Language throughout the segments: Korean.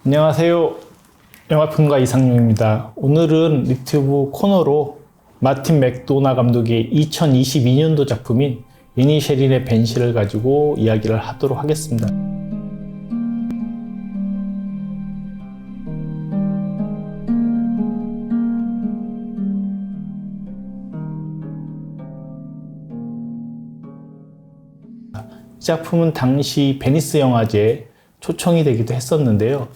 안녕하세요. 영화평론가 이상용입니다. 오늘은 유튜브 코너로 마틴 맥도나 감독의 2022년도 작품인 이니셰린의 벤시를 가지고 이야기를 하도록 하겠습니다. 이 작품은 당시 베니스 영화제에 초청이 되기도 했었는데요.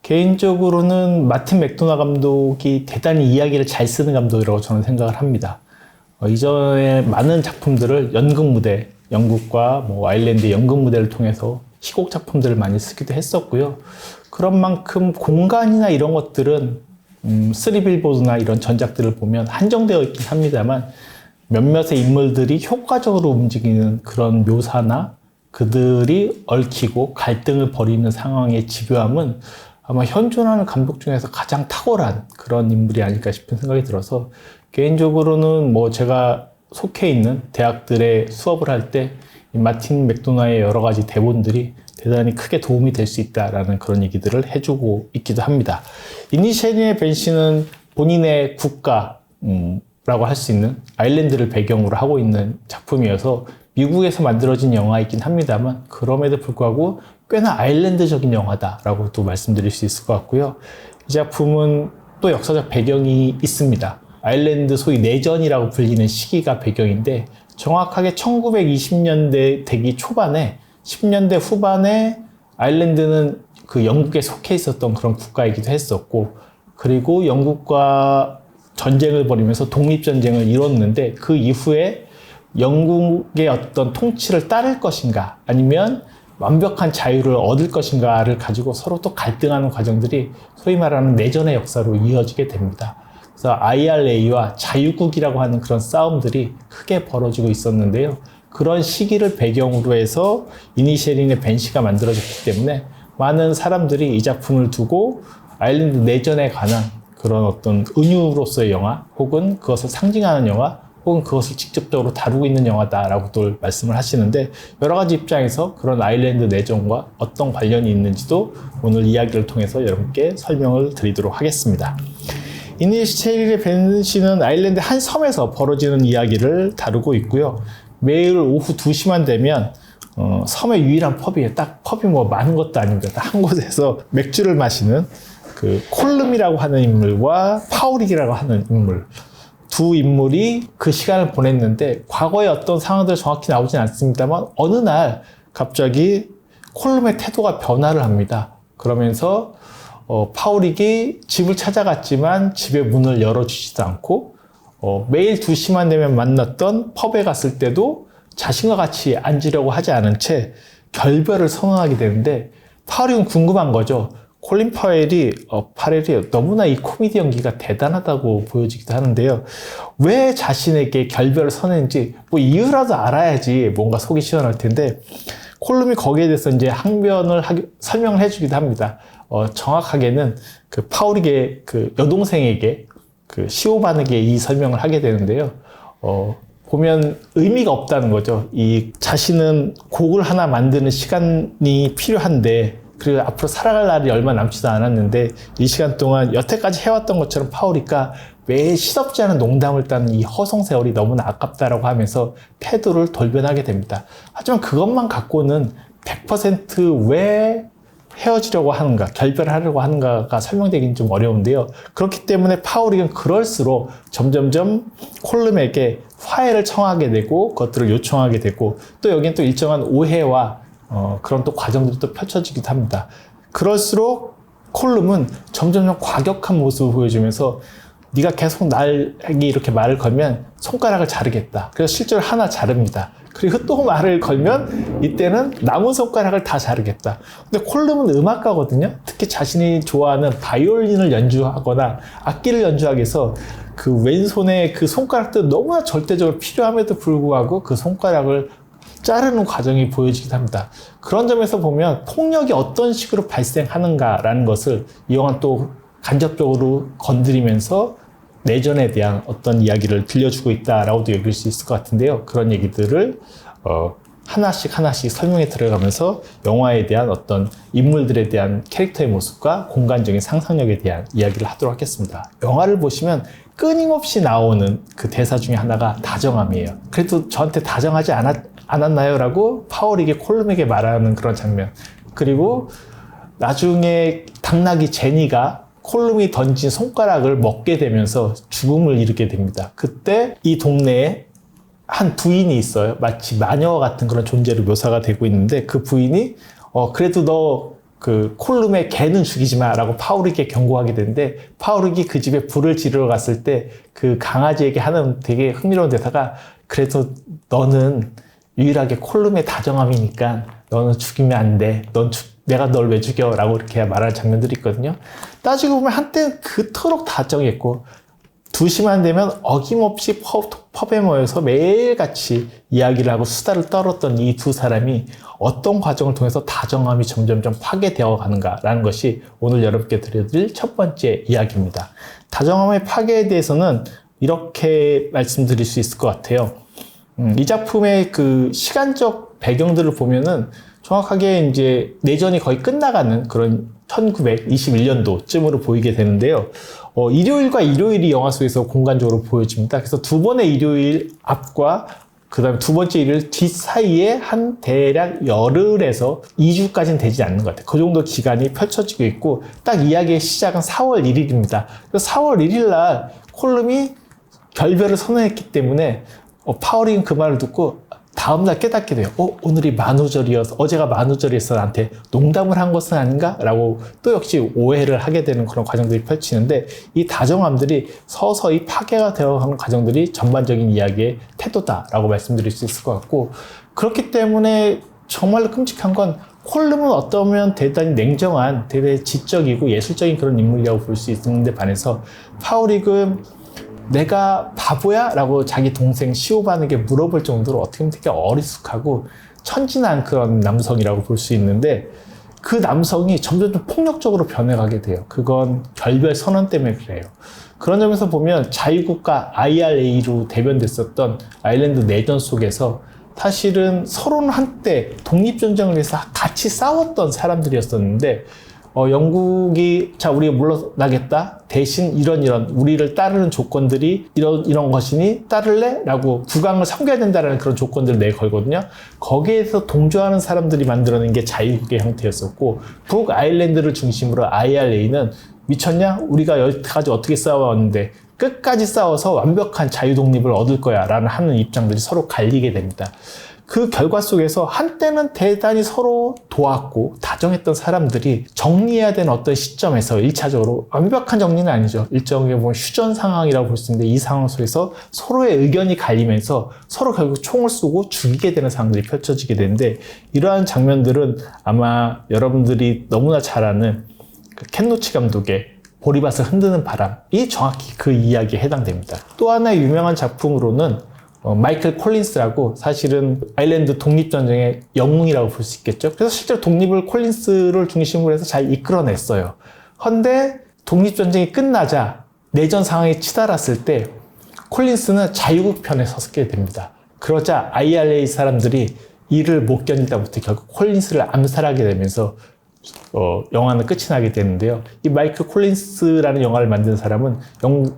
개인적으로는 마틴 맥도나 감독이 대단히 이야기를 잘 쓰는 감독이라고 저는 생각을 합니다. 이전에 많은 작품들을 연극 무대, 영국과 아일랜드의 연극 무대를 통해서 희곡 작품들을 많이 쓰기도 했었고요. 그런 만큼 공간이나 이런 것들은 쓰리빌보드나 이런 전작들을 보면 한정되어 있긴 합니다만 몇몇의 인물들이 효과적으로 움직이는 그런 묘사나 그들이 얽히고 갈등을 벌이는 상황의 집요함은 아마 현존하는 감독 중에서 가장 탁월한 그런 인물이 아닐까 싶은 생각이 들어서 개인적으로는 제가 속해 있는 대학들의 수업을 할 때 마틴 맥도나의 여러 가지 대본들이 대단히 크게 도움이 될 수 있다라는 그런 얘기들을 해주고 있기도 합니다. 이니셰린의 벤시는 본인의 국가라고 할 수 있는 아일랜드를 배경으로 하고 있는 작품이어서 미국에서 만들어진 영화이긴 합니다만 그럼에도 불구하고 꽤나 아일랜드적인 영화다라고 또 말씀드릴 수 있을 것 같고요. 이 작품은 또 역사적 배경이 있습니다. 아일랜드 소위 내전이라고 불리는 시기가 배경인데 정확하게 1920년대 되기 초반에 10년대 후반에 아일랜드는 그 영국에 속해 있었던 그런 국가이기도 했었고 그리고 영국과 전쟁을 벌이면서 독립전쟁을 이뤘는데 그 이후에 영국의 어떤 통치를 따를 것인가 아니면 완벽한 자유를 얻을 것인가를 가지고 서로 또 갈등하는 과정들이 소위 말하는 내전의 역사로 이어지게 됩니다. 그래서 IRA와 자유국이라고 하는 그런 싸움들이 크게 벌어지고 있었는데요. 그런 시기를 배경으로 해서 이니셰린의 벤시가 만들어졌기 때문에 많은 사람들이 이 작품을 두고 아일랜드 내전에 관한 그런 어떤 은유로서의 영화 혹은 그것을 상징하는 영화 혹은 그것을 직접적으로 다루고 있는 영화다라고 또 말씀을 하시는데 여러 가지 입장에서 그런 아일랜드 내전과 어떤 관련이 있는지도 오늘 이야기를 통해서 여러분께 설명을 드리도록 하겠습니다. 이니셰린의 벤시는 아일랜드 한 섬에서 벌어지는 이야기를 다루고 있고요. 매일 오후 2시만 되면 섬의 유일한 펍이 많은 것도 아닙니다. 한 곳에서 맥주를 마시는 그 콜름이라고 하는 인물과 파우릭이라고 하는 인물 두 인물이 그 시간을 보냈는데 과거의 어떤 상황들 정확히 나오진 않습니다만 어느 날 갑자기 콜름의 태도가 변화를 합니다. 그러면서 파우릭이 집을 찾아갔지만 집의 문을 열어주지도 않고 매일 2시만 되면 만났던 펍에 갔을 때도 자신과 같이 앉으려고 하지 않은 채 결별을 선언하게 되는데 파우릭은 궁금한 거죠. 콜린 파렐이 너무나 이 코미디 연기가 대단하다고 보여지기도 하는데요. 왜 자신에게 결별을 선언했는지 이유라도 알아야지 뭔가 속이 시원할 텐데 콜룸이 거기에 대해서 이제 설명을 해주기도 합니다. 정확하게는 그 파우릭의 그 여동생에게 그 시오반에게 이 설명을 하게 되는데요. 보면 의미가 없다는 거죠. 이 자신은 곡을 하나 만드는 시간이 필요한데 그리고 앞으로 살아갈 날이 얼마 남지도 않았는데 이 시간 동안 여태까지 해왔던 것처럼 파우리가 매일 시덥지 않은 농담을 따는 이 허송세월이 너무나 아깝다라고 하면서 태도를 돌변하게 됩니다. 하지만 그것만 갖고는 100% 왜 헤어지려고 하는가, 결별을 하려고 하는가가 설명되기는 좀 어려운데요. 그렇기 때문에 파우릭은 그럴수록 점점점 콜름에게 화해를 청하게 되고 그것들을 요청하게 되고 또 여기는 또 일정한 오해와 그런 또 과정들이 또 펼쳐지기도 합니다. 그럴수록 콜룸은 점점 과격한 모습을 보여주면서 네가 계속 나에게 이렇게 말을 걸면 손가락을 자르겠다. 그래서 실제로 하나 자릅니다. 그리고 또 말을 걸면 이때는 남은 손가락을 다 자르겠다. 근데 콜룸은 음악가거든요. 특히 자신이 좋아하는 바이올린을 연주하거나 악기를 연주하기 위해서 그 왼손의 그 손가락도 너무나 절대적으로 필요함에도 불구하고 그 손가락을 자르는 과정이 보여지기도 합니다. 그런 점에서 보면 폭력이 어떤 식으로 발생하는가라는 것을 이 영화는 또 간접적으로 건드리면서 내전에 대한 어떤 이야기를 들려주고 있다라고도 여길 수 있을 것 같은데요. 그런 얘기들을 하나씩 설명해 들어가면서 영화에 대한 어떤 인물들에 대한 캐릭터의 모습과 공간적인 상상력에 대한 이야기를 하도록 하겠습니다. 영화를 보시면 끊임없이 나오는 그 대사 중에 하나가 다정함이에요. 그래도 저한테 다정하지 않았나요? 라고 파워릭이 콜룸에게 말하는 그런 장면. 그리고 나중에 당나귀 제니가 콜룸이 던진 손가락을 먹게 되면서 죽음을 이루게 됩니다. 그때 이 동네에 한 부인이 있어요. 마치 마녀 같은 그런 존재로 묘사가 되고 있는데 그 부인이 그래도 너 그 콜룸의 개는 죽이지 마 라고 파우릭에게 경고하게 되는데 파우릭이 그 집에 불을 지르러 갔을 때 그 강아지에게 하는 되게 흥미로운 대사가 그래도 너는 유일하게 콜룸의 다정함이니까 너는 죽이면 안 돼. 내가 널 왜 죽여? 라고 이렇게 말하는 장면들이 있거든요. 따지고 보면 한때는 그토록 다정했고 2시만 되면 어김없이 펍에 모여서 매일같이 이야기를 하고 수다를 떨었던 이 두 사람이 어떤 과정을 통해서 다정함이 점점점 파괴되어 가는가라는 것이 오늘 여러분께 드려드릴 첫 번째 이야기입니다. 다정함의 파괴에 대해서는 이렇게 말씀드릴 수 있을 것 같아요. 이 작품의 그 시간적 배경들을 보면은 정확하게 이제 내전이 거의 끝나가는 그런 1921년도쯤으로 보이게 되는데요. 일요일과 일요일이 영화 속에서 공간적으로 보여집니다. 그래서 두 번의 일요일 앞과 그 다음에 두 번째 일요일 뒷 사이에 한 대략 열흘에서 2주까지는 되지 않는 것 같아요. 그 정도 기간이 펼쳐지고 있고 딱 이야기의 시작은 4월 1일입니다. 4월 1일 날 콜룸이 결별을 선언했기 때문에 파워링은 그 말을 듣고 다음날 깨닫게 돼요. 오늘이 만우절이어서 어제가 만우절이어서 나한테 농담을 한 것은 아닌가? 라고 또 역시 오해를 하게 되는 그런 과정들이 펼치는데 이 다정함들이 서서히 파괴가 되어가는 과정들이 전반적인 이야기의 태도다라고 말씀드릴 수 있을 것 같고 그렇기 때문에 정말로 끔찍한 건 콜룸은 어떠면 대단히 냉정한 대단히 지적이고 예술적인 그런 인물이라고 볼 수 있는데 반해서 파우릭은 내가 바보야? 라고 자기 동생 시오반에게 물어볼 정도로 어떻게 보면 되게 어리숙하고 천진한 그런 남성이라고 볼 수 있는데 그 남성이 점점 폭력적으로 변해가게 돼요. 그건 결별 선언 때문에 그래요. 그런 점에서 보면 자유국가 IRA로 대변됐었던 아일랜드 내전 속에서 사실은 서로는 한때 독립전쟁을 위해서 같이 싸웠던 사람들이었었는데 영국이 자 우리가 물러나겠다 대신 이런 우리를 따르는 조건들이 이런 것이니 따를래? 라고 국왕을 섬겨야 된다는 그런 조건들을 내걸거든요. 거기에서 동조하는 사람들이 만들어낸 게 자유국의 형태였었고 북아일랜드를 중심으로 IRA는 미쳤냐? 우리가 여기까지 어떻게 싸워왔는데 끝까지 싸워서 완벽한 자유 독립을 얻을 거야 라는 하는 입장들이 서로 갈리게 됩니다. 그 결과 속에서 한때는 대단히 서로 도왔고 다정했던 사람들이 정리해야 되는 어떤 시점에서 1차적으로 완벽한 정리는 아니죠. 일정하게 보면 휴전 상황이라고 볼 수 있는데 이 상황 속에서 서로의 의견이 갈리면서 서로 결국 총을 쏘고 죽이게 되는 상황들이 펼쳐지게 되는데 이러한 장면들은 아마 여러분들이 너무나 잘 아는 켄 로치 감독의 보리밭을 흔드는 바람이 정확히 그 이야기에 해당됩니다. 또 하나의 유명한 작품으로는 마이클 콜린스라고 사실은 아일랜드 독립전쟁의 영웅이라고 볼 수 있겠죠. 그래서 실제로 독립을 콜린스를 중심으로 해서 잘 이끌어냈어요. 그런데 독립전쟁이 끝나자 내전 상황이 치달았을 때 콜린스는 자유국 편에 서게 됩니다. 그러자 IRA 사람들이 이를 못 견디다 못해 결국 콜린스를 암살하게 되면서 영화는 끝이 나게 되는데요. 이 마이클 콜린스라는 영화를 만든 사람은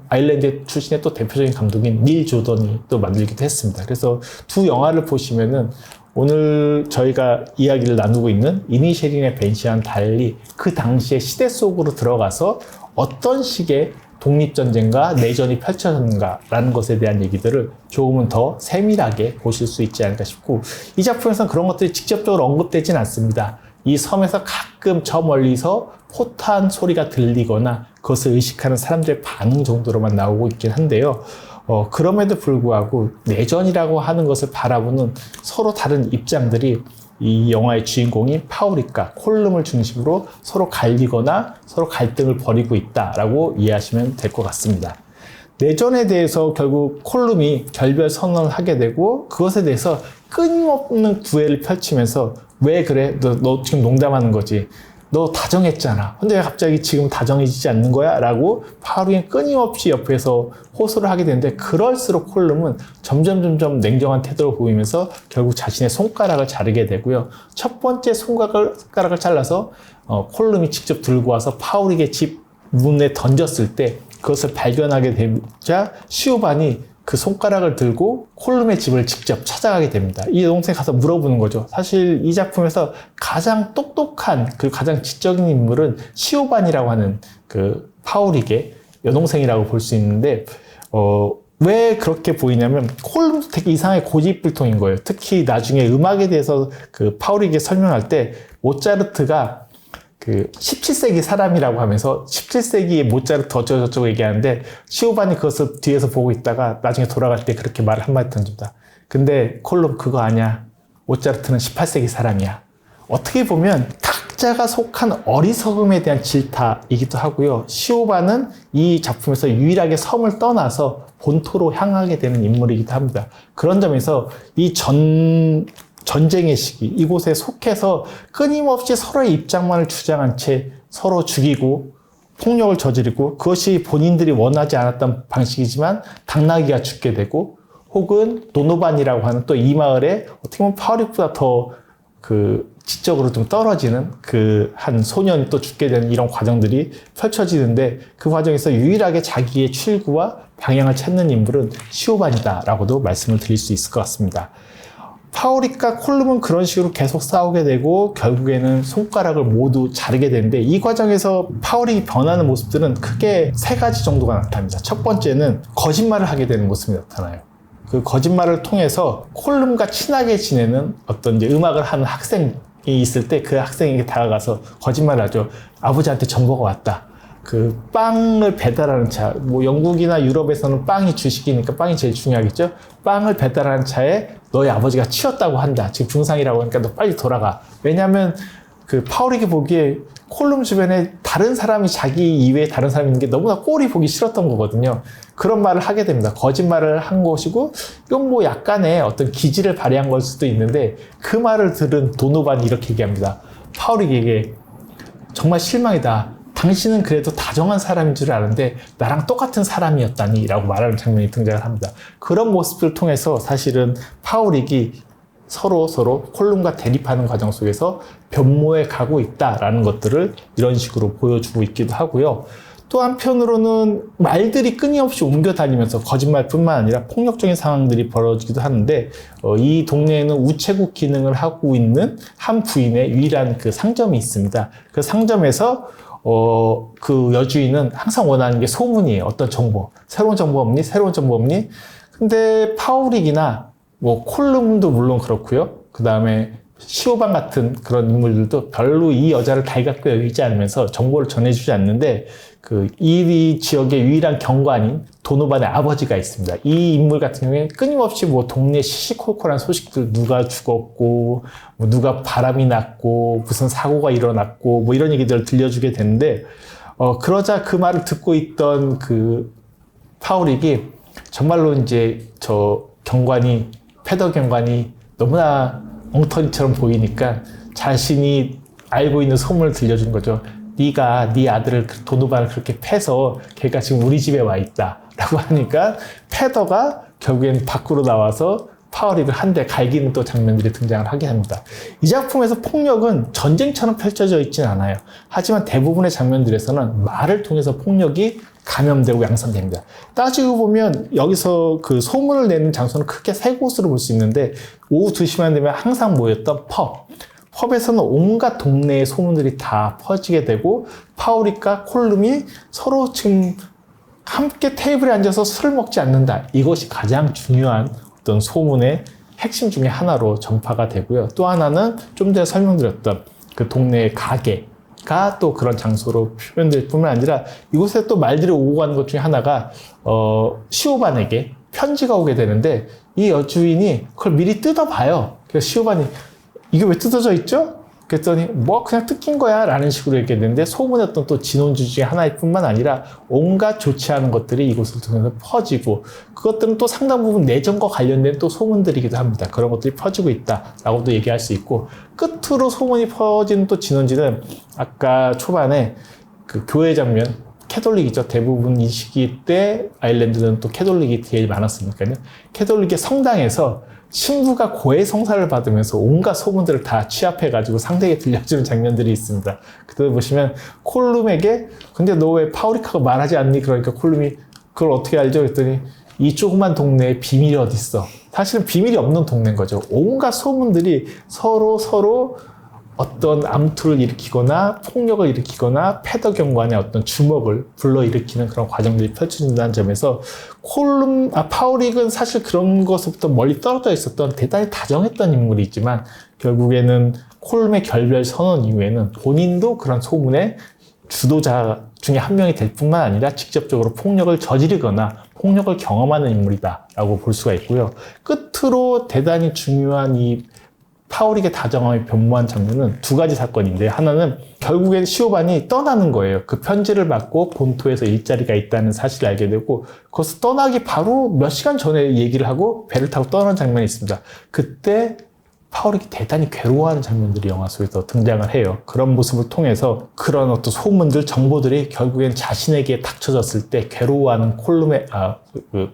아일랜드 출신의 또 대표적인 감독인 닐 조던이 또 만들기도 했습니다. 그래서 두 영화를 보시면은 오늘 저희가 이야기를 나누고 있는 이니셰린의 벤시와는 달리 그 당시의 시대 속으로 들어가서 어떤 식의 독립전쟁과 내전이 펼쳐졌는가라는 것에 대한 얘기들을 조금은 더 세밀하게 보실 수 있지 않을까 싶고 이 작품에서는 그런 것들이 직접적으로 언급되진 않습니다. 이 섬에서 가끔 저 멀리서 포탄 소리가 들리거나 그것을 의식하는 사람들의 반응 정도로만 나오고 있긴 한데요. 그럼에도 불구하고 내전이라고 하는 것을 바라보는 서로 다른 입장들이 이 영화의 주인공인 파우릭과 콜룸을 중심으로 서로 갈리거나 서로 갈등을 벌이고 있다라고 이해하시면 될 것 같습니다. 내전에 대해서 결국 콜룸이 결별 선언을 하게 되고 그것에 대해서 끊임없는 구애를 펼치면서 왜 그래? 너 지금 농담하는 거지? 너 다정했잖아. 근데 왜 갑자기 지금 다정해지지 않는 거야? 라고 파울이 끊임없이 옆에서 호소를 하게 되는데, 그럴수록 콜룸은 점점 냉정한 태도를 보이면서 결국 자신의 손가락을 자르게 되고요. 첫 번째 손가락을 잘라서 콜룸이 직접 들고 와서 파울에게 집 문에 던졌을 때 그것을 발견하게 되자 시오반이 그 손가락을 들고 콜룸의 집을 직접 찾아가게 됩니다. 이 여동생 가서 물어보는 거죠. 사실 이 작품에서 가장 똑똑한 그리고 가장 지적인 인물은 시오반이라고 하는 그 파울에게 여동생이라고 볼 수 있는데, 왜 그렇게 보이냐면 콜룸도 되게 이상하게 고집불통인 거예요. 특히 나중에 음악에 대해서 그 파울에게 설명할 때 모차르트가 그 17세기 사람이라고 하면서 17세기의 모차르트 어쩌고저쩌고 얘기하는데, 시오반이 그것을 뒤에서 보고 있다가 나중에 돌아갈 때 그렇게 말을 한마디 던집니다. 근데 콜룸 그거 아니야. 모차르트는 18세기 사람이야. 어떻게 보면 각자가 속한 어리석음에 대한 질타이기도 하고요. 시오반은 이 작품에서 유일하게 섬을 떠나서 본토로 향하게 되는 인물이기도 합니다. 그런 점에서 이 전쟁의 시기, 이곳에 속해서 끊임없이 서로의 입장만을 주장한 채 서로 죽이고 폭력을 저지르고, 그것이 본인들이 원하지 않았던 방식이지만 당나귀가 죽게 되고, 혹은 도노반이라고 하는 또 이 마을에 어떻게 보면 파울릭보다 더 그 지적으로 좀 떨어지는 그 한 소년이 또 죽게 되는 이런 과정들이 펼쳐지는데, 그 과정에서 유일하게 자기의 출구와 방향을 찾는 인물은 시오반이다라고도 말씀을 드릴 수 있을 것 같습니다. 파울릭과 콜룸은 그런 식으로 계속 싸우게 되고 결국에는 손가락을 모두 자르게 되는데, 이 과정에서 파울릭이 변하는 모습들은 크게 세 가지 정도가 나타납니다. 첫 번째는 거짓말을 하게 되는 모습이 나타나요. 그 거짓말을 통해서 콜룸과 친하게 지내는 어떤 이제 음악을 하는 학생이 있을 때 그 학생에게 다가가서 거짓말을 하죠. 아버지한테 정보가 왔다. 그 빵을 배달하는 차, 뭐 영국이나 유럽에서는 빵이 주식이니까 빵이 제일 중요하겠죠. 빵을 배달하는 차에 너희 아버지가 치였다고 한다. 지금 중상이라고 하니까 너 빨리 돌아가. 왜냐하면 그 파울릭이 보기에 콜룸 주변에 다른 사람이, 자기 이외에 다른 사람이 있는 게 너무나 꼴이 보기 싫었던 거거든요. 그런 말을 하게 됩니다. 거짓말을 한 것이고, 이건 뭐 약간의 어떤 기질을 발휘한 걸 수도 있는데, 그 말을 들은 도노반이 이렇게 얘기합니다. 파울릭에게 정말 실망이다. 당신은 그래도 다정한 사람인 줄 아는데 나랑 똑같은 사람이었다니 라고 말하는 장면이 등장을 합니다. 그런 모습을 통해서 사실은 파울릭이 서로 콜룸과 대립하는 과정 속에서 변모해 가고 있다라는 것들을 이런 식으로 보여주고 있기도 하고요. 또 한편으로는 말들이 끊임없이 옮겨다니면서 거짓말뿐만 아니라 폭력적인 상황들이 벌어지기도 하는데, 이 동네에는 우체국 기능을 하고 있는 한 부인의 유일한 그 상점이 있습니다. 그 상점에서 그 여주인은 항상 원하는 게 소문이에요. 어떤 정보. 새로운 정보 없니? 새로운 정보 없니? 근데 파울릭이나 뭐 콜룸도 물론 그렇고요. 그 다음에 시오반 같은 그런 인물들도 별로 이 여자를 달갑게 여기지 않으면서 정보를 전해주지 않는데, 이 지역의 유일한 경관인 도노반의 아버지가 있습니다. 이 인물 같은 경우에 끊임없이 뭐 동네 시시콜콜한 소식들, 누가 죽었고, 뭐 누가 바람이 났고, 무슨 사고가 일어났고, 뭐 이런 얘기들을 들려주게 되는데, 그러자 그 말을 듣고 있던 그 파울릭이 정말로 이제 저 경관이, 패더 경관이 너무나 엉터리처럼 보이니까 자신이 알고 있는 소문을 들려준 거죠. 네가 네 아들을, 도노반을 그렇게 패서 걔가 지금 우리 집에 와 있다 라고 하니까 패더가 결국엔 밖으로 나와서 파울릭을 한 대 갈기는 또 장면들이 등장을 하게 합니다. 이 작품에서 폭력은 전쟁처럼 펼쳐져 있진 않아요. 하지만 대부분의 장면들에서는 말을 통해서 폭력이 감염되고 양산됩니다. 따지고 보면 여기서 그 소문을 내는 장소는 크게 세 곳으로 볼 수 있는데, 오후 2시만 되면 항상 모였던 펍에서는 온갖 동네의 소문들이 다 퍼지게 되고, 파울릭과 콜룸이 서로 지금 함께 테이블에 앉아서 술을 먹지 않는다. 이것이 가장 중요한 어떤 소문의 핵심 중에 하나로 전파가 되고요. 또 하나는 좀 전에 설명드렸던 그 동네의 가게가 또 그런 장소로 표현될 뿐만 아니라, 이곳에 또 말들이 오고 가는 것 중에 하나가 시오반에게 편지가 오게 되는데, 이 여주인이 그걸 미리 뜯어봐요. 그래서 시오반이 이게 왜 뜯어져 있죠? 그랬더니 뭐 그냥 뜯긴 거야 라는 식으로 얘기했는데 소문의 어떤 또 진원주 중에 하나일 뿐만 아니라 온갖 좋지 않은 것들이 이곳을 통해서 퍼지고 그것들은 또 상당 부분 내전과 관련된 또 소문들이기도 합니다. 그런 것들이 퍼지고 있다라고도 얘기할 수 있고 끝으로 소문이 퍼지는 또 진원지는 아까 초반에 그 교회 장면 캐톨릭이죠. 대부분 이 시기 때 아일랜드는 또 캐톨릭이 제일 많았으니까요. 캐톨릭의 성당에서 신부가 고해 성사를 받으면서 온갖 소문들을 다 취합해가지고 상대에게 들려주는 장면들이 있습니다. 그때 보시면 콜룸에게 근데 너 왜 파우리카가 말하지 않니? 그러니까 콜룸이 그걸 어떻게 알죠? 그랬더니 이 조그만 동네에 비밀이 어딨어. 사실은 비밀이 없는 동네인 거죠. 온갖 소문들이 서로 어떤 암투를 일으키거나 폭력을 일으키거나 패더 경관의 어떤 주먹을 불러일으키는 그런 과정들이 펼쳐진다는 점에서 파우릭은 사실 그런 것부터 멀리 떨어져 있었던 대단히 다정했던 인물이지만 결국에는 콜룸의 결별 선언 이후에는 본인도 그런 소문의 주도자 중에 한 명이 될 뿐만 아니라 직접적으로 폭력을 저지르거나 폭력을 경험하는 인물이다라고 볼 수가 있고요. 끝으로 대단히 중요한 이 파우릭의 다정함이 변모한 장면은 두 가지 사건인데 하나는 결국엔 시오반이 떠나는 거예요. 그 편지를 받고 본토에서 일자리가 있다는 사실을 알게 되고 그것을 떠나기 바로 몇 시간 전에 얘기를 하고 배를 타고 떠나는 장면이 있습니다. 그때 파우릭이 대단히 괴로워하는 장면들이 영화 속에서 등장을 해요. 그런 모습을 통해서 그런 어떤 소문들, 정보들이 결국엔 자신에게 닥쳐졌을 때 괴로워하는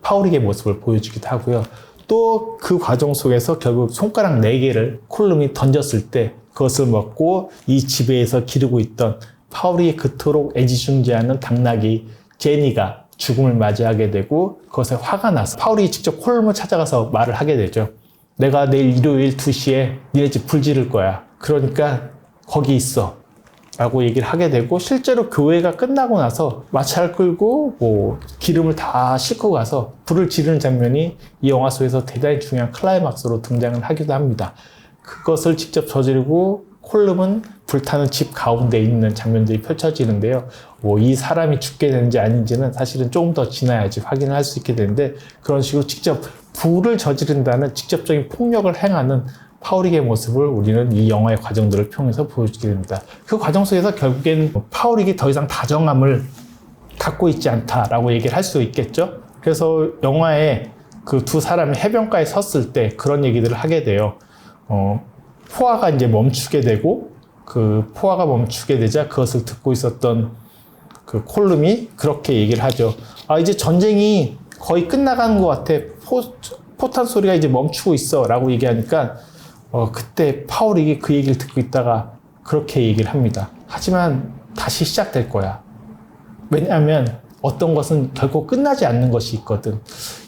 파우릭의 모습을 보여주기도 하고요. 또 그 과정 속에서 결국 손가락 4개를 콜룸이 던졌을 때 그것을 먹고 이 지배에서 기르고 있던 파우릭이 그토록 애지중지하는 당나귀 제니가 죽음을 맞이하게 되고 그것에 화가 나서 파우릭이 직접 콜룸을 찾아가서 말을 하게 되죠. 내가 내일 일요일 2시에 니네 집 불 지를 거야. 그러니까 거기 있어. 라고 얘기를 하게 되고 실제로 교회가 끝나고 나서 마차를 끌고 뭐 기름을 다 싣고 가서 불을 지르는 장면이 이 영화 속에서 대단히 중요한 클라이막스로 등장을 하기도 합니다. 그것을 직접 저지르고 콜룸은 불타는 집 가운데 있는 장면들이 펼쳐지는데요. 뭐 이 사람이 죽게 되는지 아닌지는 사실은 조금 더 지나야지 확인을 할 수 있게 되는데 그런 식으로 직접 불을 저지른다는 직접적인 폭력을 행하는 파우릭의 모습을 우리는 이 영화의 과정들을 통해서 보여주게 됩니다. 그 과정 속에서 결국엔 파우릭이 더 이상 다정함을 갖고 있지 않다라고 얘기를 할 수 있겠죠. 그래서 영화에 그 두 사람이 해변가에 섰을 때 그런 얘기들을 하게 돼요. 포화가 이제 멈추게 되고 그 포화가 멈추게 되자 그것을 듣고 있었던 그 콜룸이 그렇게 얘기를 하죠. 이제 전쟁이 거의 끝나가는 것 같아. 포탄 소리가 이제 멈추고 있어 라고 얘기하니까 그때 파우릭이 그 얘기를 듣고 있다가 그렇게 얘기를 합니다. 하지만 다시 시작될 거야. 왜냐하면 어떤 것은 결코 끝나지 않는 것이 있거든.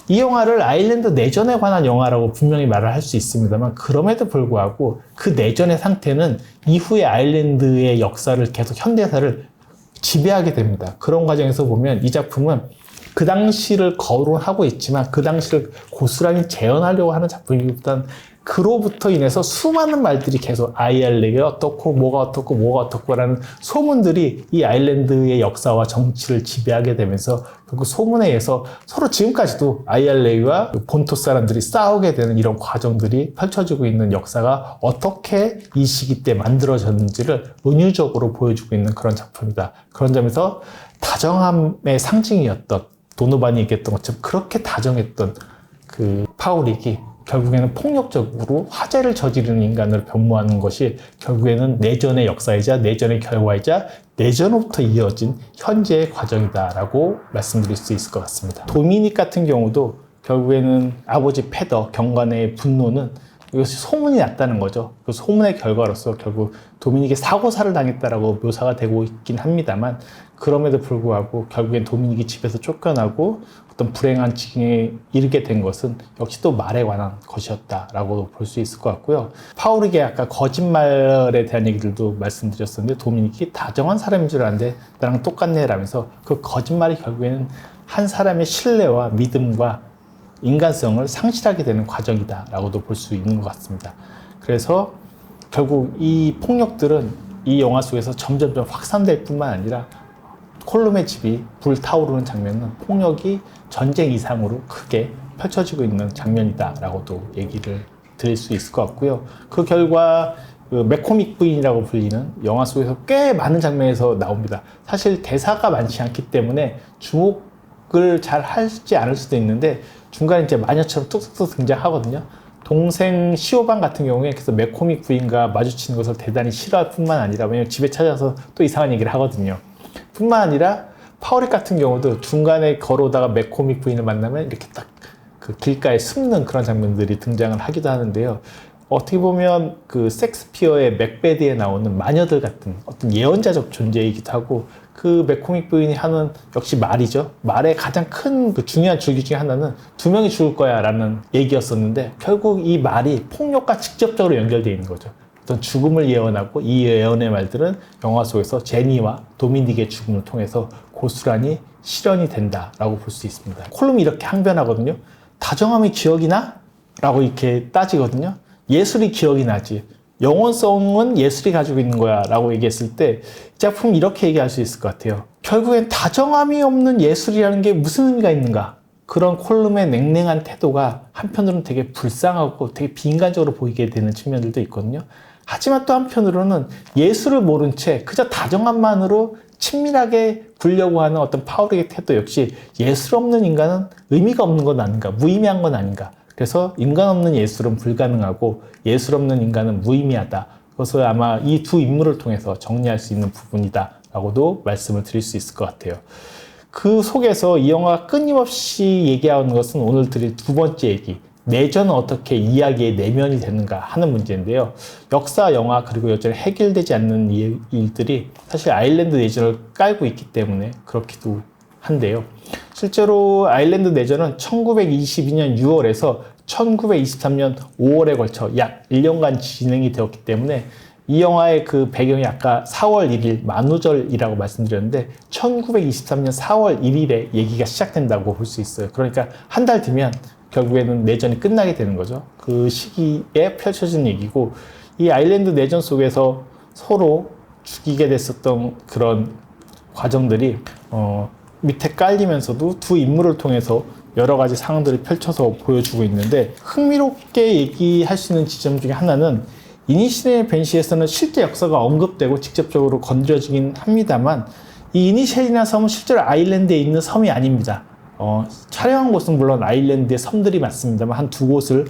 이 영화를 아일랜드 내전에 관한 영화라고 분명히 말을 할 수 있습니다만 그럼에도 불구하고 그 내전의 상태는 이후의 아일랜드의 역사를 계속 현대사를 지배하게 됩니다. 그런 과정에서 보면 이 작품은 그 당시를 거론하고 있지만 그 당시를 고스란히 재현하려고 하는 작품이기보다는 그로부터 인해서 수많은 말들이 계속 아일랜드가 어떻고 뭐가 어떻고 뭐가 어떻고라는 소문들이 이 아일랜드의 역사와 정치를 지배하게 되면서 결국 소문에 의해서 서로 지금까지도 아일랜드와 본토 사람들이 싸우게 되는 이런 과정들이 펼쳐지고 있는 역사가 어떻게 이 시기 때 만들어졌는지를 은유적으로 보여주고 있는 그런 작품이다. 그런 점에서 다정함의 상징이었던 도노반이 얘기했던 것처럼 그렇게 다정했던 그 파우릭이 결국에는 폭력적으로 화재를 저지르는 인간으로 변모하는 것이 결국에는 내전의 역사이자 내전의 결과이자 내전으로부터 이어진 현재의 과정이다라고 말씀드릴 수 있을 것 같습니다. 도미닉 같은 경우도 결국에는 아버지 패더 경관의 분노는 이것이 소문이 났다는 거죠. 그 소문의 결과로서 결국 도미닉이 사고사를 당했다라고 묘사가 되고 있긴 합니다만 그럼에도 불구하고 결국엔 도미닉이 집에서 쫓겨나고 어떤 불행한 지경에 이르게 된 것은 역시 또 말에 관한 것이었다라고 볼 수 있을 것 같고요. 파우릭의 아까 거짓말에 대한 얘기들도 말씀드렸었는데 도미닉이 다정한 사람인 줄 알았는데 나랑 똑같네 라면서 그 거짓말이 결국에는 한 사람의 신뢰와 믿음과 인간성을 상실하게 되는 과정이다 라고도 볼 수 있는 것 같습니다. 그래서 결국 이 폭력들은 이 영화 속에서 점점점 확산될 뿐만 아니라 콜룸의 집이 불타오르는 장면은 폭력이 전쟁 이상으로 크게 펼쳐지고 있는 장면이다 라고도 얘기를 드릴 수 있을 것 같고요. 그 결과 그 매코믹 부인이라고 불리는 영화 속에서 꽤 많은 장면에서 나옵니다. 사실 대사가 많지 않기 때문에 주목을 잘 하지 않을 수도 있는데 중간에 이제 마녀처럼 뚝뚝뚝 등장하거든요. 동생 시오반 같은 경우에 그래서 매코믹 부인과 마주치는 것을 대단히 싫어할 뿐만 아니라 왜냐면 집에 찾아서 또 이상한 얘기를 하거든요. 뿐만 아니라 파워릭 같은 경우도 중간에 걸어오다가 매코믹 부인을 만나면 이렇게 딱 그 길가에 숨는 그런 장면들이 등장을 하기도 하는데요. 어떻게 보면 그 섹스피어의 맥베드에 나오는 마녀들 같은 어떤 예언자적 존재이기도 하고 그 매코믹 부인이 하는 역시 말이죠. 말의 가장 큰 그 중요한 줄기 중에 하나는 2명이 죽을 거야 라는 얘기였었는데 결국 이 말이 폭력과 직접적으로 연결되어 있는 거죠. 어떤 죽음을 예언하고 이 예언의 말들은 영화 속에서 제니와 도미닉의 죽음을 통해서 고스란히 실현이 된다라고 볼 수 있습니다. 콜룸이 이렇게 항변하거든요. 다정함이 기억이 나? 라고 이렇게 따지거든요. 예술이 기억이 나지. 영혼성은 예술이 가지고 있는 거야 라고 얘기했을 때 이 작품은 이렇게 얘기할 수 있을 것 같아요. 결국엔 다정함이 없는 예술이라는 게 무슨 의미가 있는가? 그런 콜룸의 냉랭한 태도가 한편으로는 되게 불쌍하고 되게 비인간적으로 보이게 되는 측면들도 있거든요. 하지만 또 한편으로는 예술을 모른 채 그저 다정함만으로 친밀하게 굴려고 하는 어떤 파울릭의 태도 역시 예술 없는 인간은 의미가 없는 건 아닌가, 무의미한 건 아닌가. 그래서 인간 없는 예술은 불가능하고 예술 없는 인간은 무의미하다. 그것을 아마 이 두 인물을 통해서 정리할 수 있는 부분이다 라고도 말씀을 드릴 수 있을 것 같아요. 그 속에서 이 영화가 끊임없이 얘기하는 것은 오늘 드릴 두 번째 얘기, 내전은 어떻게 이야기의 내면이 되는가 하는 문제인데요. 역사, 영화, 그리고 여전히 해결되지 않는 일들이 사실 아일랜드 내전을 깔고 있기 때문에 그렇기도 한데요. 실제로 아일랜드 내전은 1922년 6월에서 1923년 5월에 걸쳐 약 1년간 진행이 되었기 때문에 이 영화의 그 배경이 아까 4월 1일 만우절이라고 말씀드렸는데 1923년 4월 1일에 얘기가 시작된다고 볼 수 있어요. 그러니까 한 달 뒤면 결국에는 내전이 끝나게 되는 거죠. 그 시기에 펼쳐진 얘기고 이 아일랜드 내전 속에서 서로 죽이게 됐었던 그런 과정들이 밑에 깔리면서도 두 인물을 통해서 여러 가지 상황들을 펼쳐서 보여주고 있는데 흥미롭게 얘기할 수 있는 지점 중에 하나는 이니셜의 벤시에서는 실제 역사가 언급되고 직접적으로 건드려지긴 합니다만 이 이니셜이라는 섬은 실제로 아일랜드에 있는 섬이 아닙니다. 촬영한 곳은 물론 아일랜드의 섬들이 맞습니다만 한 두 곳을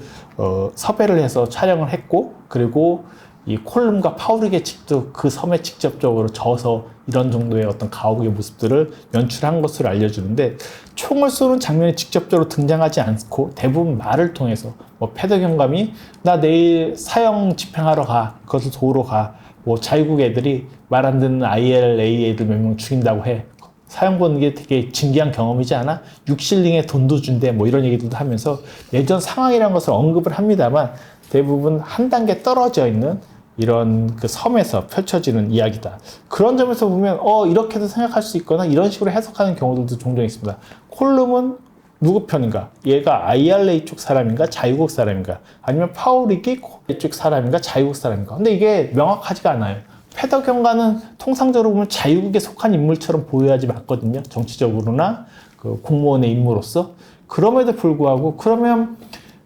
섭외를 해서 촬영을 했고 그리고 이 콜룸과 파우릭의 집도 그 섬에 직접적으로 져서 이런 정도의 어떤 가옥의 모습들을 연출한 것으로 알려주는데 총을 쏘는 장면이 직접적으로 등장하지 않고 대부분 말을 통해서 뭐 패더 경감이 나 내일 사형 집행하러 가, 그것을 도우러 가, 뭐 자유국 애들이 말 안 듣는 ILA 애들 몇 명 죽인다고 해. 사형 보는 게 되게 진기한 경험이지 않아? 6실링에 돈도 준대. 뭐 이런 얘기들도 하면서 내전 상황이라는 것을 언급을 합니다만 대부분 한 단계 떨어져 있는 이런 그 섬에서 펼쳐지는 이야기다. 그런 점에서 보면 이렇게도 생각할 수 있거나 이런 식으로 해석하는 경우들도 종종 있습니다. 콜룸은 누구 편인가? 얘가 IRA 쪽 사람인가? 자유국 사람인가? 아니면 파우릭이 이쪽 사람인가? 자유국 사람인가? 근데 이게 명확하지가 않아요. 패더 경과는 통상적으로 보면 자유국에 속한 인물처럼 보여야지 맞거든요. 정치적으로나 그 공무원의 임무로서. 그럼에도 불구하고 그러면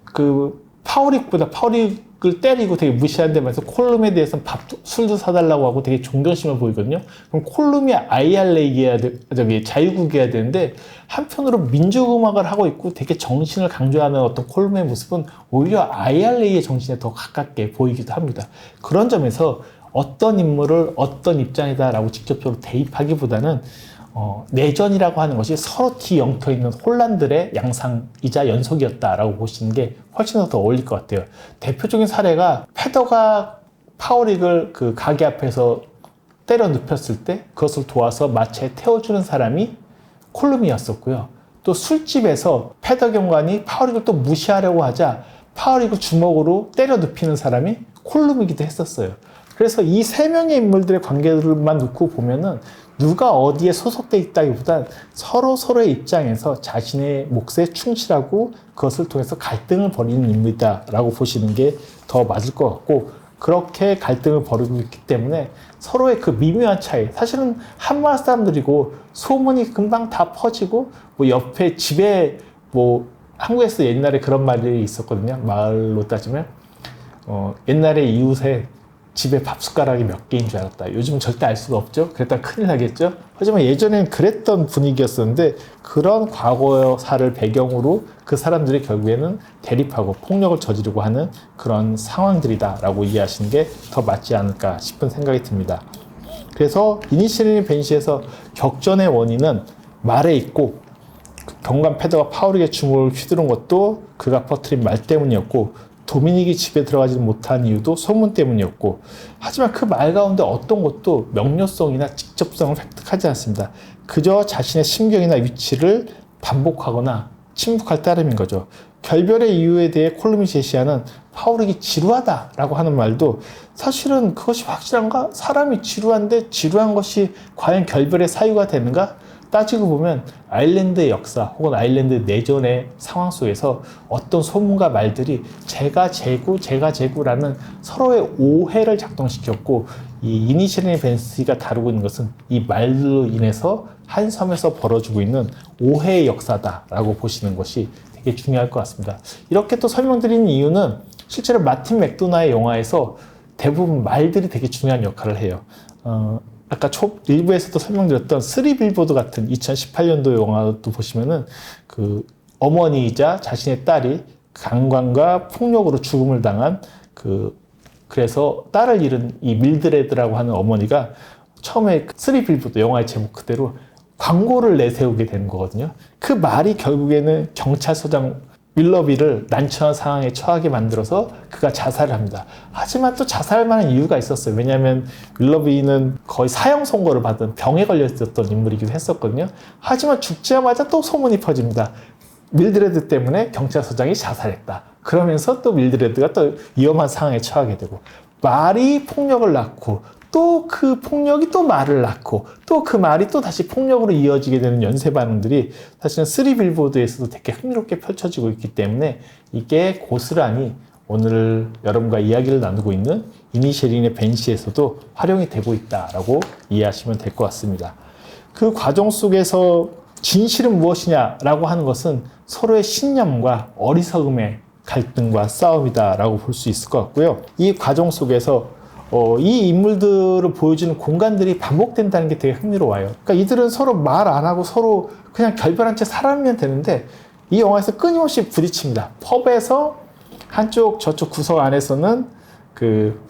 그 파우릭을 때리고 되게 무시한다면서 콜룸에 대해서는 술도 사달라고 하고 되게 존경심을 보이거든요. 그럼 콜룸이 IRA여야 자유국이어야 되는데 한편으로 민족음악을 하고 있고 되게 정신을 강조하는 어떤 콜룸의 모습은 오히려 IRA의 정신에 더 가깝게 보이기도 합니다. 그런 점에서 어떤 인물을 어떤 입장이다라고 직접적으로 대입하기보다는 내전이라고 하는 것이 서로 뒤엉켜 있는 혼란들의 양상이자 연속이었다라고 보시는 게 훨씬 더 어울릴 것 같아요. 대표적인 사례가 패더가 파워릭을 그 가게 앞에서 때려 눕혔을 때 그것을 도와서 마차에 태워주는 사람이 콜룸이었었고요. 또 술집에서 패더 경관이 파워릭을 또 무시하려고 하자 파워릭을 주먹으로 때려 눕히는 사람이 콜룸이기도 했었어요. 그래서 이 세 명의 인물들의 관계들만 놓고 보면은 누가 어디에 소속돼 있다기보단 서로의 입장에서 자신의 몫에 충실하고 그것을 통해서 갈등을 벌이는 인물이다라고 보시는 게 더 맞을 것 같고, 그렇게 갈등을 벌이고 있기 때문에 서로의 그 미묘한 차이, 사실은 한마을 사람들이고 소문이 금방 다 퍼지고 뭐 옆에 집에 뭐 한국에서 옛날에 그런 말이 있었거든요. 마을로 따지면 옛날에 이웃에 집에 밥 숟가락이 몇 개인 줄 알았다. 요즘은 절대 알 수가 없죠. 그랬다 큰일 나겠죠. 하지만 예전에는 그랬던 분위기였었는데 그런 과거사를 배경으로 그 사람들이 결국에는 대립하고 폭력을 저지르고 하는 그런 상황들이다라고 이해하시는 게 더 맞지 않을까 싶은 생각이 듭니다. 그래서 이니시리니 벤시에서 격전의 원인은 말에 있고 경관 패더가 파울에게 주먹을 휘두른 것도 그가 퍼뜨린 말 때문이었고 도미닉이 집에 들어가지 못한 이유도 소문 때문이었고 하지만 그 말 가운데 어떤 것도 명료성이나 직접성을 획득하지 않습니다. 그저 자신의 심경이나 위치를 반복하거나 침묵할 따름인 거죠. 결별의 이유에 대해 콜룸이 제시하는 파울에게 지루하다라고 하는 말도 사실은 그것이 확실한가? 사람이 지루한데 지루한 것이 과연 결별의 사유가 되는가? 따지고 보면 아일랜드의 역사 혹은 아일랜드 내전의 상황 속에서 어떤 소문과 말들이 제가 제구라는 서로의 오해를 작동시켰고 이 이니시리니 벤시가 다루고 있는 것은 이 말로 인해서 한 섬에서 벌어지고 있는 오해의 역사다라고 보시는 것이 되게 중요할 것 같습니다. 이렇게 또 설명드리는 이유는 실제로 마틴 맥도나의 영화에서 대부분 말들이 되게 중요한 역할을 해요. 아까 일부에서도 설명드렸던 쓰리 빌보드 같은 2018년도 영화도 보시면은 그 어머니이자 자신의 딸이 강간과 폭력으로 죽음을 당한 그래서 딸을 잃은 이 밀드레드라고 하는 어머니가 처음에 쓰리 빌보드 영화의 제목 그대로 광고를 내세우게 되는 거거든요. 그 말이 결국에는 경찰서장 윌러비를 난처한 상황에 처하게 만들어서 그가 자살을 합니다. 하지만 또 자살할 만한 이유가 있었어요. 왜냐하면 윌러비는 거의 사형 선고를 받은 병에 걸려 있었던 인물이기도 했었거든요. 하지만 죽자마자 또 소문이 퍼집니다. 밀드레드 때문에 경찰서장이 자살했다. 그러면서 또 밀드레드가 또 위험한 상황에 처하게 되고 말이 폭력을 낳고 또 그 폭력이 또 말을 낳고 또 그 말이 또 다시 폭력으로 이어지게 되는 연쇄 반응들이 사실은 쓰리 빌보드에서도 되게 흥미롭게 펼쳐지고 있기 때문에 이게 고스란히 오늘 여러분과 이야기를 나누고 있는 이니시리니 벤시에서도 활용이 되고 있다라고 이해하시면 될 것 같습니다. 그 과정 속에서 진실은 무엇이냐라고 하는 것은 서로의 신념과 어리석음의 갈등과 싸움이다라고 볼 수 있을 것 같고요. 이 과정 속에서 이 인물들을 보여주는 공간들이 반복된다는 게 되게 흥미로워요. 그러니까 이들은 서로 말 안 하고 서로 그냥 결별한 채 살아면 되는데 이 영화에서 끊임없이 부딪힙니다. 펍에서 한쪽 저쪽 구석 안에서는 그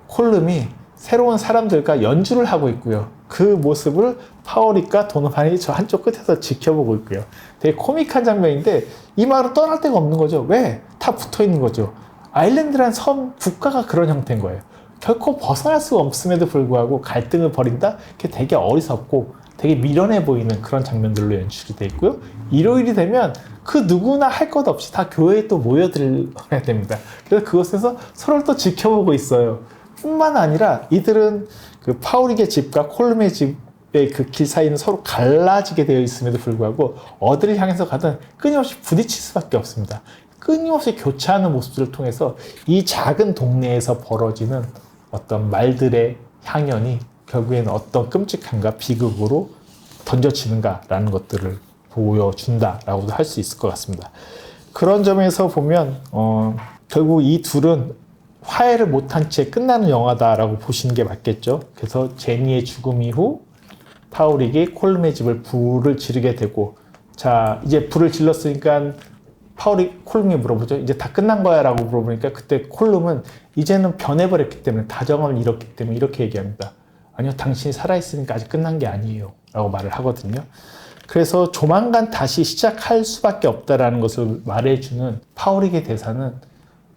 콜룸이 새로운 사람들과 연주를 하고 있고요. 그 모습을 파워릭과 도노반이 저 한쪽 끝에서 지켜보고 있고요. 되게 코믹한 장면인데 이 마을은 떠날 데가 없는 거죠. 왜? 다 붙어 있는 거죠. 아일랜드란 섬 국가가 그런 형태인 거예요. 결코 벗어날 수가 없음에도 불구하고 갈등을 벌인다? 그게 되게 어리석고 되게 미련해 보이는 그런 장면들로 연출이 되어 있고요. 일요일이 되면 그 누구나 할 것 없이 다 교회에 또 모여들어야 됩니다. 그래서 그곳에서 서로를 또 지켜보고 있어요. 뿐만 아니라 이들은 그 파우릭의 집과 콜룸의 집의 그 길 사이는 서로 갈라지게 되어 있음에도 불구하고 어디를 향해서 가든 끊임없이 부딪힐 수밖에 없습니다. 끊임없이 교차하는 모습들을 통해서 이 작은 동네에서 벌어지는 어떤 말들의 향연이 결국에는 어떤 끔찍함과 비극으로 던져지는가라는 것들을 보여준다라고도 할 수 있을 것 같습니다. 그런 점에서 보면 결국 이 둘은 화해를 못한 채 끝나는 영화다라고 보시는 게 맞겠죠. 그래서 제니의 죽음 이후 파우릭이 콜룸의 집을 불을 지르게 되고 자 이제 불을 질렀으니까 파울이 콜룸이 물어보죠. 이제 다 끝난 거야 라고 물어보니까 그때 콜룸은 이제는 변해버렸기 때문에 다정함을 잃었기 때문에 이렇게 얘기합니다. 아니요, 당신이 살아있으니까 아직 끝난 게 아니에요 라고 말을 하거든요. 그래서 조만간 다시 시작할 수밖에 없다라는 것을 말해주는 파울릭의 대사는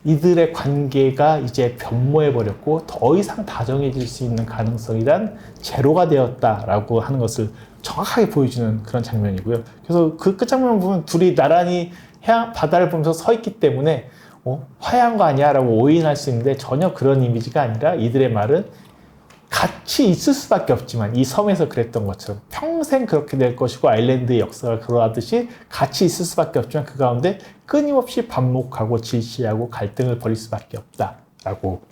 이들의 관계가 이제 변모해버렸고 더 이상 다정해질 수 있는 가능성이란 제로가 되었다라고 하는 것을 정확하게 보여주는 그런 장면이고요. 그래서 그 끝장면을 보면 둘이 나란히 바다를 보면서 서 있기 때문에 화해한 거 아니야 라고 오인할 수 있는데 전혀 그런 이미지가 아니라 이들의 말은 같이 있을 수밖에 없지만 이 섬에서 그랬던 것처럼 평생 그렇게 될 것이고 아일랜드의 역사가 그러하듯이 같이 있을 수밖에 없지만 그 가운데 끊임없이 반목하고 질시하고 갈등을 벌일 수밖에 없다라고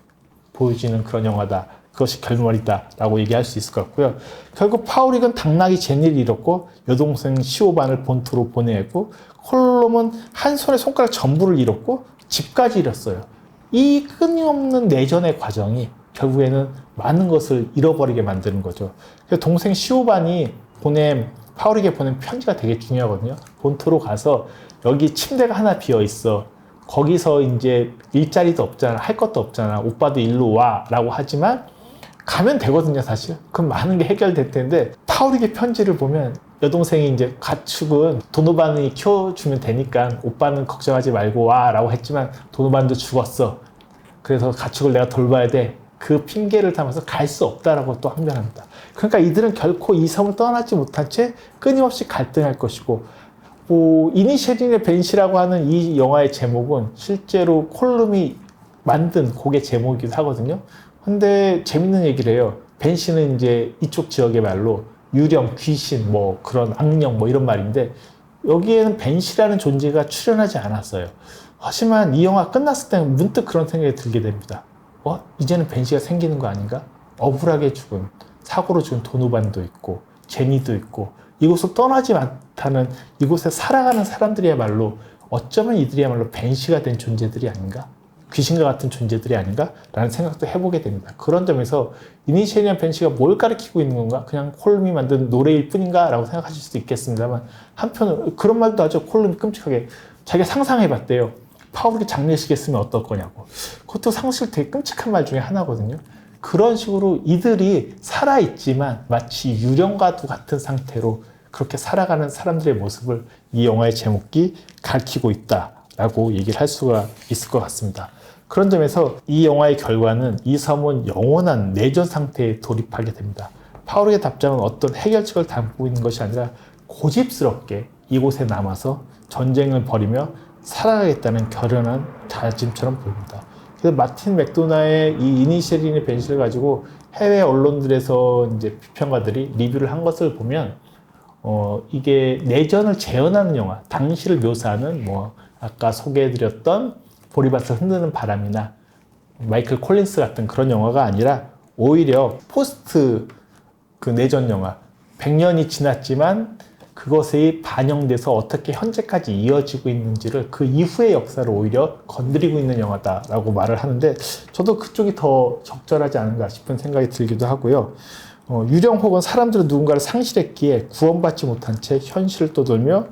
보여지는 그런 영화다. 그것이 결말이다 라고 얘기할 수 있을 것 같고요. 결국 파우릭은 당나귀 제니를 잃었고 여동생 시오반을 본토로 보내고 콜롬은 한 손에 손가락 전부를 잃었고 집까지 잃었어요. 이 끊임없는 내전의 과정이 결국에는 많은 것을 잃어버리게 만드는 거죠. 그래서 동생 시오반이 파울에게 보낸 편지가 되게 중요하거든요. 본토로 가서 여기 침대가 하나 비어 있어. 거기서 이제 일자리도 없잖아. 할 것도 없잖아. 오빠도 일로 와. 라고 하지만 가면 되거든요, 사실. 그럼 많은 게 해결될 텐데 파울에게 편지를 보면 여동생이 이제 가축은 도노반이 키워주면 되니까 오빠는 걱정하지 말고 와. 라고 했지만 도노반도 죽었어. 그래서 가축을 내가 돌봐야 돼. 그 핑계를 삼아서 갈 수 없다라고 또 항변합니다. 그러니까 이들은 결코 이 섬을 떠나지 못한 채 끊임없이 갈등할 것이고, 이니셜인의 벤시라고 하는 이 영화의 제목은 실제로 콜룸이 만든 곡의 제목이기도 하거든요. 근데 재밌는 얘기를 해요. 벤시는 이제 이쪽 지역의 말로 유령, 귀신, 뭐 그런 악령 뭐 이런 말인데 여기에는 벤시라는 존재가 출연하지 않았어요. 하지만 이 영화 끝났을 때는 문득 그런 생각이 들게 됩니다. 이제는 벤시가 생기는 거 아닌가? 억울하게 죽은, 사고로 죽은 도노반도 있고 제니도 있고 이곳을 떠나지 않다는 이곳에 살아가는 사람들이야말로 어쩌면 이들이야말로 벤시가 된 존재들이 아닌가? 귀신과 같은 존재들이 아닌가? 라는 생각도 해보게 됩니다. 그런 점에서 이니셜이나 벤시가 뭘 가리키고 있는 건가? 그냥 콜룸이 만든 노래일 뿐인가? 라고 생각하실 수도 있겠습니다만 한편으로 그런 말도 하죠. 콜룸이 끔찍하게 자기가 상상해봤대요. 파울이 장례식에 쓰면 어떨 거냐고. 그것도 사실 되게 끔찍한 말 중에 하나거든요. 그런 식으로 이들이 살아있지만 마치 유령과도 같은 상태로 그렇게 살아가는 사람들의 모습을 이 영화의 제목이 가리키고 있다라고 얘기를 할 수가 있을 것 같습니다. 그런 점에서 이 영화의 결과는 이 섬은 영원한 내전 상태에 돌입하게 됩니다. 파울의 답장은 어떤 해결책을 담고 있는 것이 아니라 고집스럽게 이곳에 남아서 전쟁을 벌이며 살아가겠다는 결연한 다짐처럼 보입니다. 그래서 마틴 맥도나의 이 이니셜인의 벤시를 가지고 해외 언론들에서 이제 비평가들이 리뷰를 한 것을 보면 이게 내전을 재현하는 영화, 당시를 묘사하는 뭐 아까 소개해드렸던 보리밭을 흔드는 바람이나 마이클 콜린스 같은 그런 영화가 아니라 오히려 포스트 그 내전 영화, 100년이 지났지만 그것이 반영돼서 어떻게 현재까지 이어지고 있는지를 그 이후의 역사를 오히려 건드리고 있는 영화다라고 말을 하는데 저도 그쪽이 더 적절하지 않은가 싶은 생각이 들기도 하고요. 유령 혹은 사람들은 누군가를 상실했기에 구원받지 못한 채 현실을 떠돌며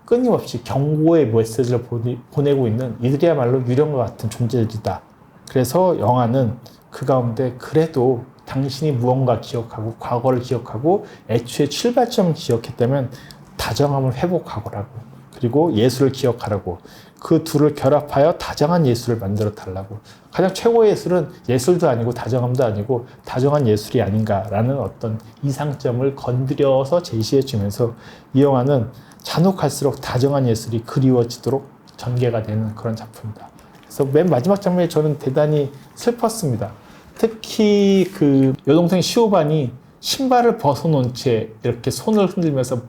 끊임없이 경고의 메시지를 보내고 있는 이들이야말로 유령과 같은 존재들이다. 그래서 영화는 그 가운데 그래도 당신이 무언가 기억하고 과거를 기억하고 애초에 출발점을 기억했다면 다정함을 회복하고라고, 그리고 예술을 기억하라고, 그 둘을 결합하여 다정한 예술을 만들어 달라고. 가장 최고의 예술은 예술도 아니고 다정함도 아니고 다정한 예술이 아닌가라는 어떤 이상점을 건드려서 제시해 주면서 이 영화는 잔혹할수록 다정한 예술이 그리워지도록 전개가 되는 그런 작품입니다. 그래서 맨 마지막 장면에 저는 대단히 슬펐습니다. 특히 그 여동생 시오반이 신발을 벗어놓은 채 이렇게 손을 흔들면서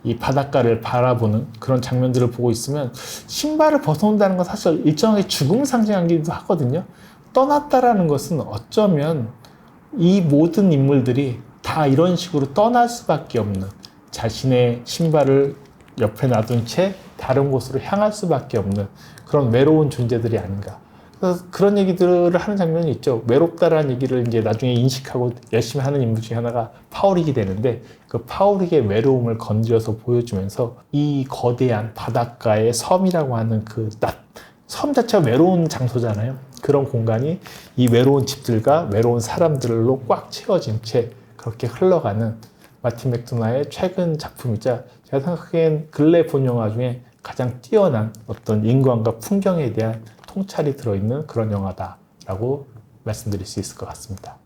이 바닷가를 바라보는 그런 장면들을 보고 있으면 신발을 벗어놓는다는 건 사실 일정하게 죽음을 상징하기도 하거든요. 떠났다라는 것은 어쩌면 이 모든 인물들이 다 이런 식으로 떠날 수밖에 없는, 자신의 신발을 옆에 놔둔 채 다른 곳으로 향할 수밖에 없는 그런 외로운 존재들이 아닌가. 그래서 그런 얘기들을 하는 장면이 있죠. 외롭다라는 얘기를 이제 나중에 인식하고 열심히 하는 인물 중에 하나가 파울이게 되는데 그 파울에게 외로움을 건드려서 보여주면서 이 거대한 바닷가의 섬이라고 하는 섬 자체가 외로운 장소잖아요. 그런 공간이 이 외로운 집들과 외로운 사람들로 꽉 채워진 채 그렇게 흘러가는 마틴 맥도나의 최근 작품이자 제가 생각하기엔 근래 본 영화 중에 가장 뛰어난 어떤 인간과 풍경에 대한 통찰이 들어있는 그런 영화다라고 말씀드릴 수 있을 것 같습니다.